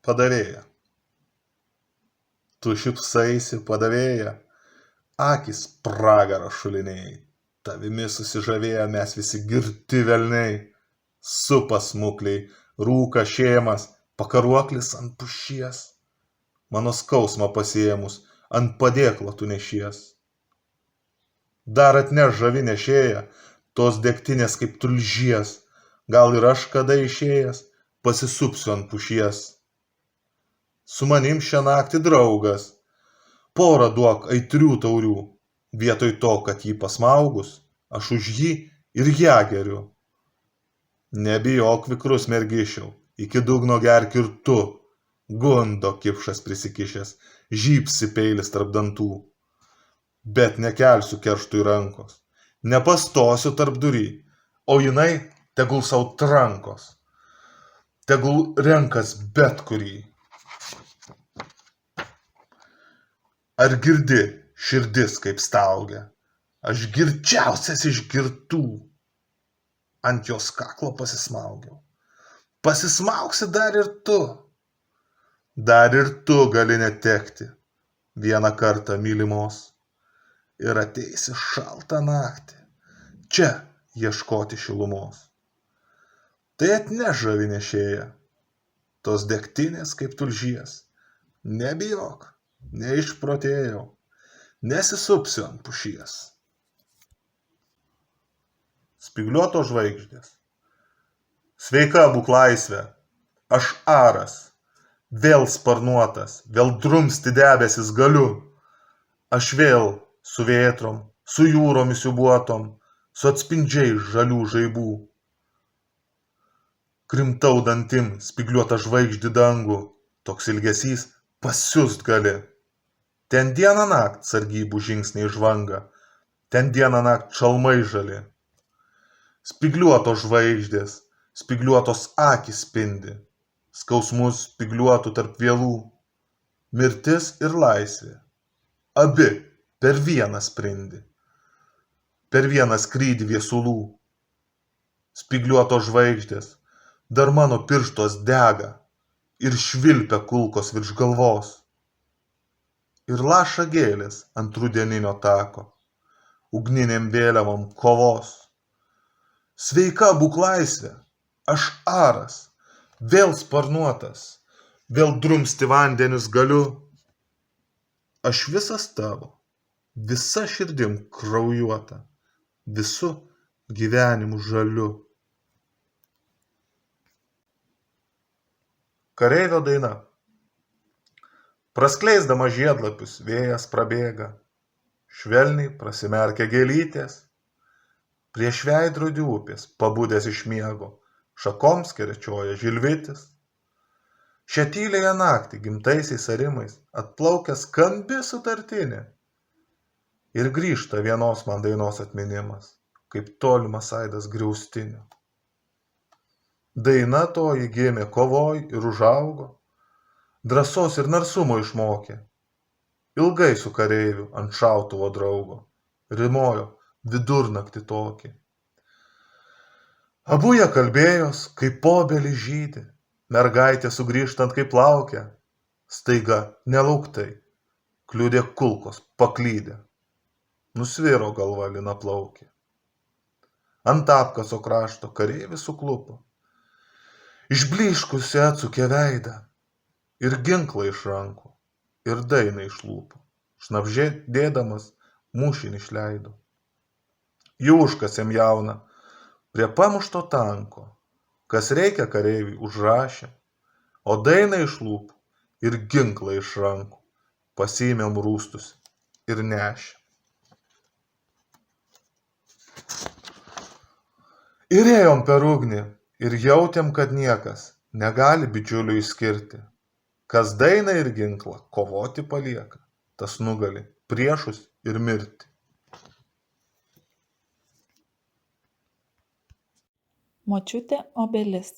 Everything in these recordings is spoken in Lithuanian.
padavėja. Tu šypsaisi, padavėja, akys pragaro šuliniai, tavimi susižavėję mes visi girti velniai, supa smukliai, rūka šėmas, pakaruoklis ant pušies, mano skausmą pasiėmus, ant padėklo tu nešies. Dar atneš žavi nešėja, tos degtinės kaip tulžies, gal ir aš kada išėjęs, pasisupsiu ant pušies. Su manim šią naktį draugas, porą duok aitrių taurių, vietoj to, kad jį pasmaugus, aš už jį ir ją geriu. Nebijok vikrus mergišiau, iki dugno gerk ir tu, gundo kipšas prisikišęs, žypsi peilis tarp dantų. Bet nekelsiu kerštui rankos, nepastosiu tarp durį, o jinai tegul sau trankos, tegul renkas bet kurį. Ar girdi širdis kaip staugia, aš girčiausias iš girtų, ant jos kaklo pasismaugiau. Pasismaugsi dar ir tu gali netekti vieną kartą mylimos ir ateisi šaltą naktį, čia ieškoti šilumos. Tai atneš žavi nešėja, tos degtinės kaip tulžies, nebijok. Neišprotėjau, nesisupsiu ant pušies. Spygliuotos žvaigždės. Sveika būk laisvė, aš aras, vėl sparnuotas, vėl drumsti debesis galiu. Aš vėl su vėtrom, su jūrom įsiūbuotom, su atspindžiais žalių žaibų. Krimtau dantim spygliuotą žvaigždį dangų, toks ilgesys pasiust gali. Ten dieną nakt sargybų žingsniai žvanga, ten dieną nakt šalmai žali. Spygliuotos žvaigždės, spygliuotos akys spindi, skausmus spygliuotų tarp vielų. Mirtis ir laisvė, abi per vieną sprindi, per vieną skrydį viesulų. Spygliuotos žvaigždės, dar mano pirštos dega ir švilpia kulkos virš galvos. Ir laša gėlės ant rudeninio tako, ugniniam vėliavom kovos. Sveika būk laisvė, aš aras, vėl sparnuotas, vėl drumsti vandenius galiu. Aš visas tavo, visa širdim kraujuota, visu gyvenimu žaliu. Kareivio daina. Praskleisdama žiedlapius vėjas prabėga, švelniai prasimerkia gėlytės, prieš veidrodį upės pabudęs iš miego, šakom skerečioja žilvitis. Šią tyliąją naktį gimtaisiais arimais atplaukia skambi sutartinė ir grįžta vienos man dainos atminimas, kaip tolimas aidas griaustinio. Daina toji gimė kovoj ir užaugo, drąsos ir narsumo išmokė, ilgai su kareiviu ant šautuvo draugo, rimojo vidurnaktį tokį. Abu jie kalbėjos, kaip obelys žydi, mergaitė sugrįžtant kaip laukia, staiga nelauktai, kliudė kulkos paklydę, nusviro galva lina plaukė. Ant apkaso krašto kareivis suklupo, išblyškusi atsukė veidą, ir ginklą iš rankų, ir dainą iš lūpų, šnabždė dėdamas mūšinį išleido. Jų užkasėm jauną, prie pamušto tanko, kas reikia kareiviui užrašė, o dainą iš lūpų ir ginklą iš rankų pasiėmėm rūstus ir nešė. Ir ėjom per ugnį ir jautėm, kad niekas negali bičiulių išskirti. Kas dainą ir ginklą kovoti palieka, tas nugali priešus ir mirtį. Močiutė obelis.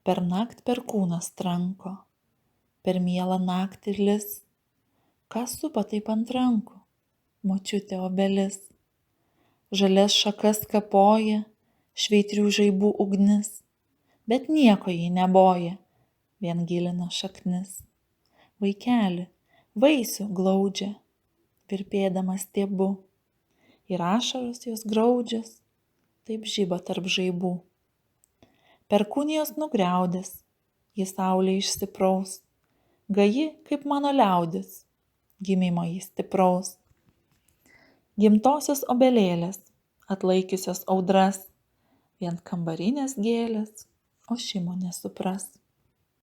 Per nakt perkūnas tranko, per mielą naktį lis. Ką supa taip ant rankų? Močiutė obelis. Žalias šakas kapoja, šveitrių žaibų ugnis, bet nieko jį neboja, vien gilina šaknis. Vaikeli, vaisių glaudžia, virpėdamas stiebu, ir ašaros jos graudžias, taip žiba tarp žaibų. Perkūnijos nugriaudės, jis saulė išsipraus, gaji kaip mano liaudis, gimimo jis stipraus. Gimtosios obelėlės, atlaikiusios audras, vien kambarinės gėlės, ošimo nesupras.